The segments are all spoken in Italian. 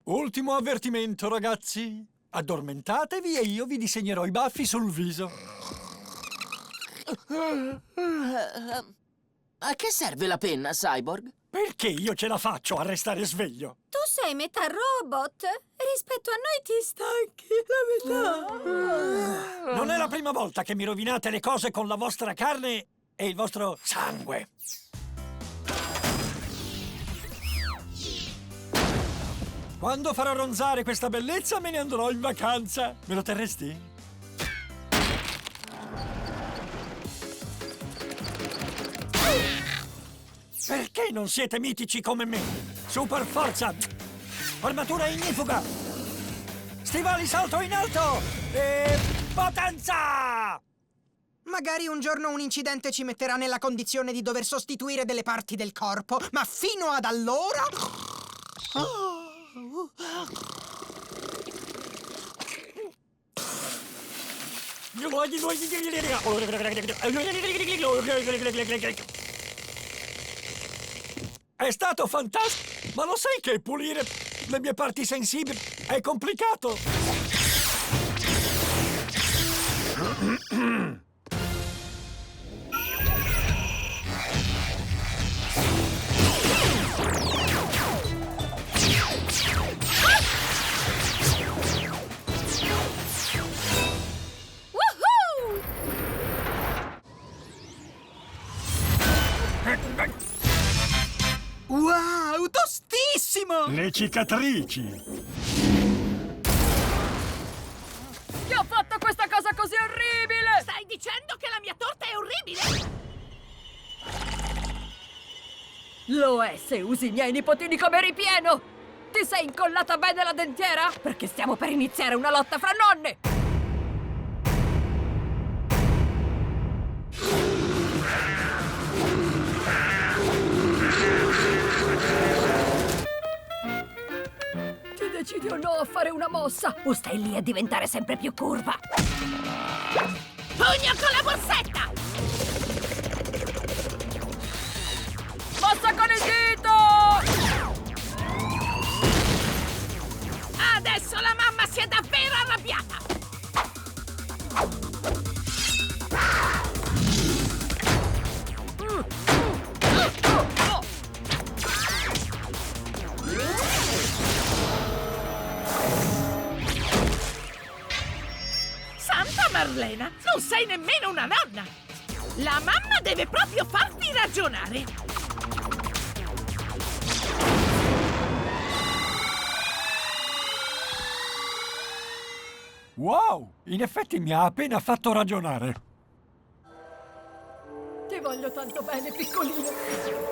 Ultimo avvertimento, ragazzi. Addormentatevi e io vi disegnerò i baffi sul viso. A che serve la penna, Cyborg? Perché io ce la faccio a restare sveglio? Tu sei metà robot. Rispetto a noi ti stanchi la metà. Non è la prima volta che mi rovinate le cose con la vostra carne e il vostro sangue. Quando farò ronzare questa bellezza me ne andrò in vacanza. Me lo terresti? Perché non siete mitici come me? Super forza! Armatura ignifuga! Stivali salto in alto! E potenza! Magari un giorno un incidente ci metterà nella condizione di dover sostituire delle parti del corpo, ma fino ad allora... È stato fantastico! Ma lo sai che pulire le mie parti sensibili è complicato? Woohoo! Wow, tostissimo! Le cicatrici! Chi ha fatto questa cosa così orribile? Stai dicendo che la mia torta è orribile? Lo è se usi i miei nipotini come ripieno! Ti sei incollata bene la dentiera? Perché stiamo per iniziare una lotta fra nonne! Ti decidi o no a fare una mossa? O stai lì a diventare sempre più curva? Pugno con la borsetta! Mossa con il dito! Adesso la mamma si è davvero arrabbiata! Santa Marlena, non sei nemmeno una nonna! La mamma deve proprio farti ragionare! Wow! In effetti mi ha appena fatto ragionare. Ti voglio tanto bene, piccolino!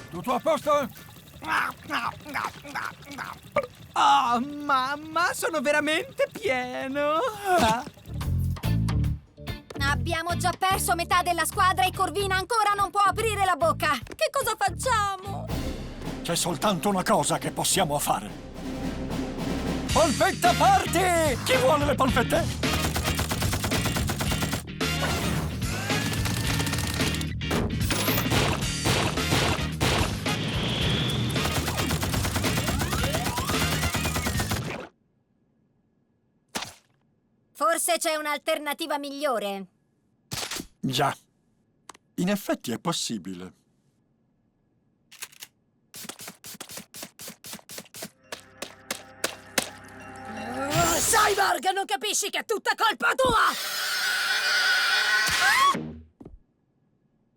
Tutto a posto? Oh, mamma, sono veramente pieno! Abbiamo già perso metà della squadra e Corvina ancora non può aprire la bocca. Che cosa facciamo? C'è soltanto una cosa che possiamo fare. Polpetta party! Chi vuole le polpette? Forse c'è un'alternativa migliore. Già. In effetti è possibile. Cyborg, non capisci che è tutta colpa tua?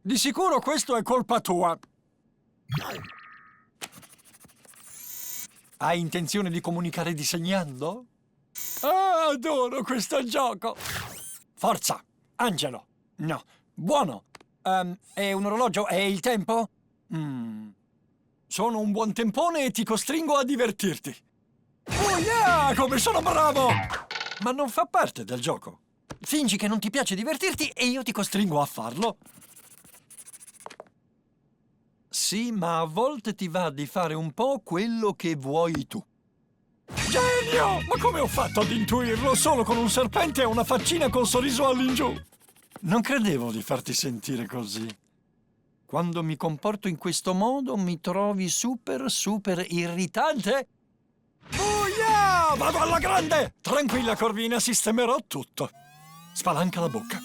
Di sicuro questo è colpa tua. Hai intenzione di comunicare disegnando? Ah, adoro questo gioco! Forza! Angelo! No, buono! È un orologio? È il tempo? Sono un buon tempone e ti costringo a divertirti. Oh yeah! Come sono bravo! Ma non fa parte del gioco. Fingi che non ti piace divertirti e io ti costringo a farlo. Sì, ma a volte ti va di fare un po' quello che vuoi tu. Genio! Ma come ho fatto ad intuirlo solo con un serpente e una faccina col sorriso all'ingiù? Non credevo di farti sentire così. Quando mi comporto in questo modo mi trovi super irritante? Buia! Vado alla grande! Tranquilla, Corvina, sistemerò tutto. Spalanca la bocca.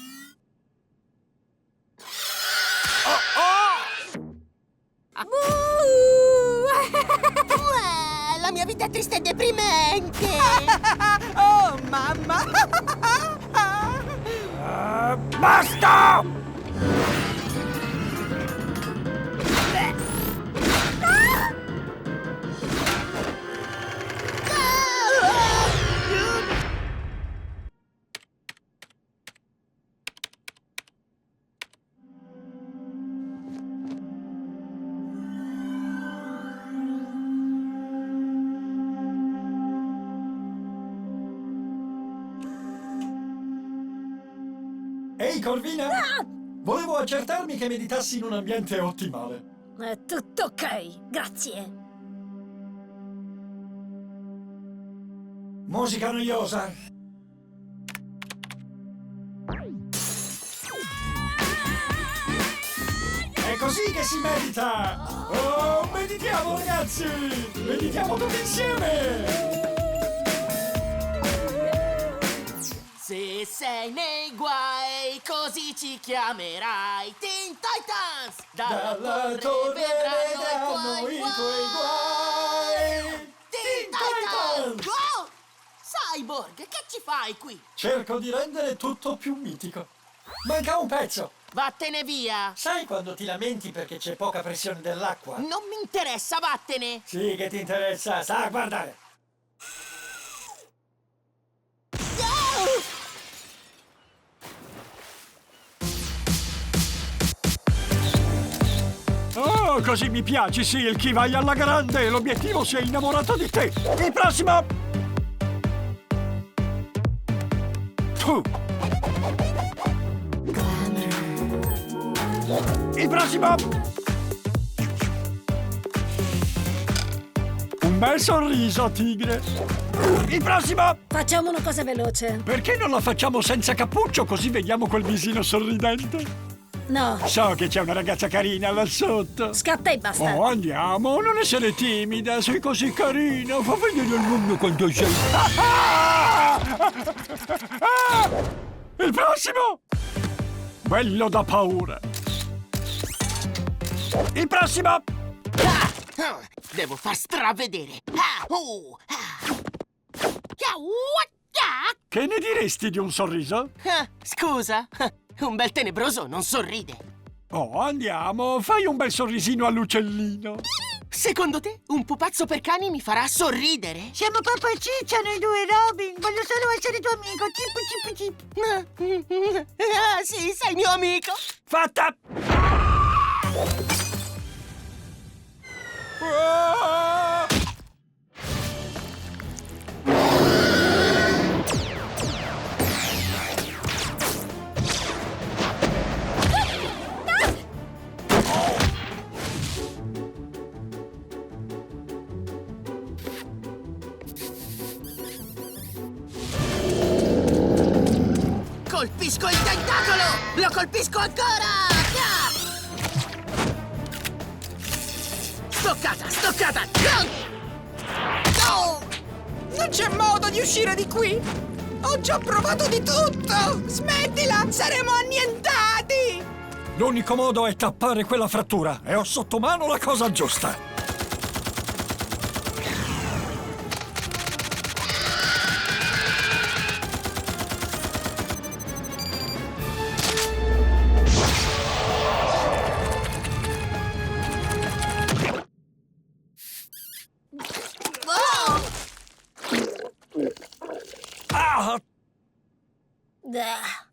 La mia vita è triste e deprimente! Oh, mamma! Basta! Ehi, Corvina! Volevo accertarmi che meditassi in un ambiente ottimale. È tutto ok, grazie. Musica noiosa. È così che si medita! Oh, meditiamo, ragazzi! Meditiamo tutti insieme! Se sei nei guai, così ci chiamerai Teen Titans! Dalla torre vedranno i tuoi guai! Teen Teen Titans! Titans! Oh! Cyborg, che ci fai qui? Cerco di rendere tutto più mitico. Manca un pezzo. Vattene via! Sai quando ti lamenti perché c'è poca pressione dell'acqua? Non mi interessa, vattene! Sì che ti interessa, sta a guardare. Oh, così mi piaci, Silky, vai alla grande! L'obiettivo si è innamorato di te! Il prossimo! Tu! Il prossimo! Un bel sorriso, tigre! Il prossimo! Facciamo una cosa veloce. Perché non la facciamo senza cappuccio, così vediamo quel visino sorridente? No, So che c'è una ragazza carina là sotto. scatta e basta. Oh, andiamo, non essere timida, sei così carina, fa vedere al mondo quanto sei. Il prossimo! Bello da paura. Il prossimo! Devo far stravedere! Che ne diresti di un sorriso? Scusa, un bel tenebroso non sorride. Oh, andiamo, fai un bel sorrisino all'uccellino. Secondo te un pupazzo per cani mi farà sorridere? Siamo papà e ciccia noi due, Robin. Voglio solo essere tuo amico. Cip, cip, cip. Ah, sì, sei mio amico. Fatta! Colpisco il tentacolo! Lo colpisco ancora! Stoccata, stoccata! No! Non c'è modo di uscire di qui! Ho già provato di tutto! Smettila! Saremo annientati! L'unico modo è tappare quella frattura e ho sotto mano la cosa giusta. Ah!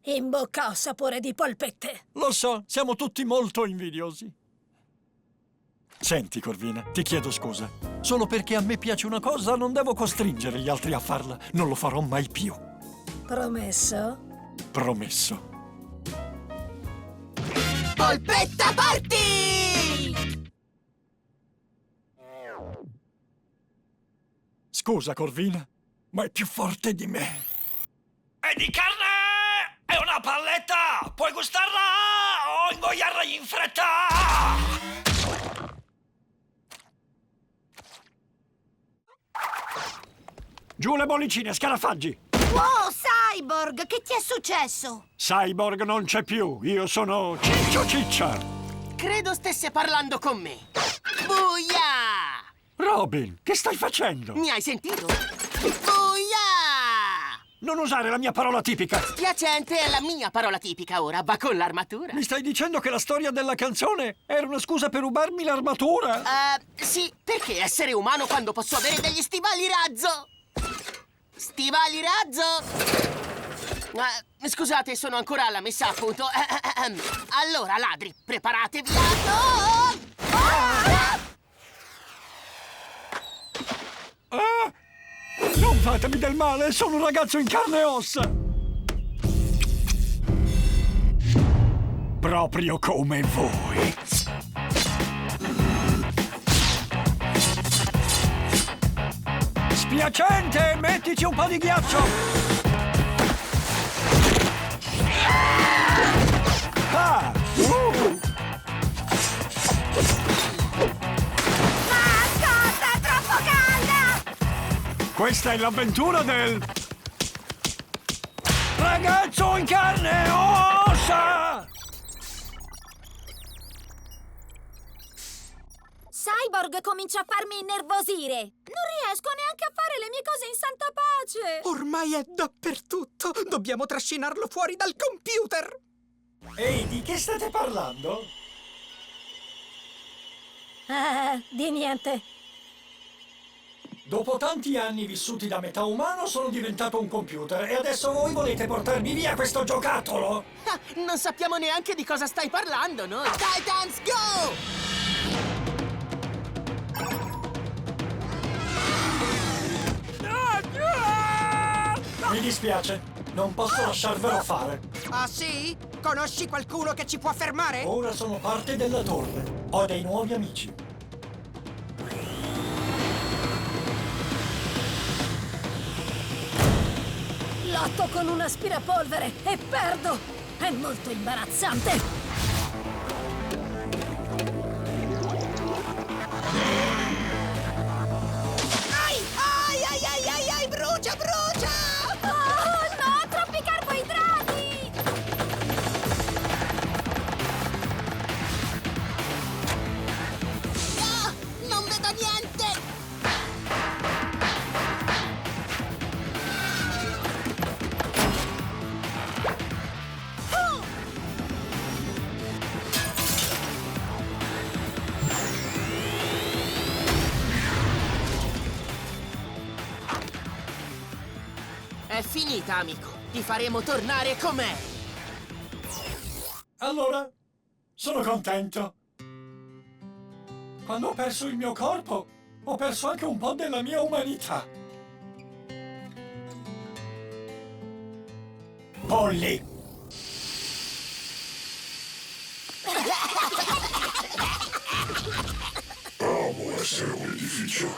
In bocca ho sapore di polpette. Lo so, siamo tutti molto invidiosi. Senti, Corvina, ti chiedo scusa. Solo perché a me piace una cosa non devo costringere gli altri a farla. Non lo farò mai più. Promesso? Promesso. Polpetta party! Scusa, Corvina, ma è più forte di me. È di carne! È una palletta! Puoi gustarla o ingoiarla in fretta! Giù le bollicine, scarafaggi! Wow, Cyborg, che ti è successo? Cyborg non c'è più, io sono Ciccio Ciccia! Credo stesse parlando con me. Buia! Robin, che stai facendo? Mi hai sentito? Buia! Non usare la mia parola tipica! Spiacente è la mia parola tipica ora, va con l'armatura. Mi stai dicendo che la storia della canzone era una scusa per rubarmi l'armatura? Sì, perché essere umano quando posso avere degli stivali razzo? Stivali razzo! Scusate, sono ancora alla messa a punto. Allora, ladri, preparatevi Non fatemi del male, sono un ragazzo in carne e ossa! Proprio come voi! Spiacente, mettici un po' di ghiaccio! Ah! Mascotte, è troppo calda! Questa è l'avventura del... ragazzo in carne e ossa! Cyborg comincia a farmi innervosire. Non riesco neanche a fare le mie cose in santa pace. Ormai è dappertutto! Dobbiamo trascinarlo fuori dal computer! Ehi, di che state parlando? Di niente. Dopo tanti anni vissuti da metà umano sono diventato un computer e adesso voi volete portarmi via questo giocattolo? Non sappiamo neanche di cosa stai parlando, noi! Titans, go! Mi dispiace, non posso lasciarvelo fare. Ah sì? Conosci qualcuno che ci può fermare? Ora sono parte della torre. Ho dei nuovi amici. Lotto con un aspirapolvere e perdo. È molto imbarazzante. Ai, brucia, brucia! Oh, no, troppi carboidrati! Non vedo niente! È finita, amico. Ti faremo tornare com'è. Allora, sono contento. Quando ho perso il mio corpo, ho perso anche un po' della mia umanità. Polly! Amo essere un edificio.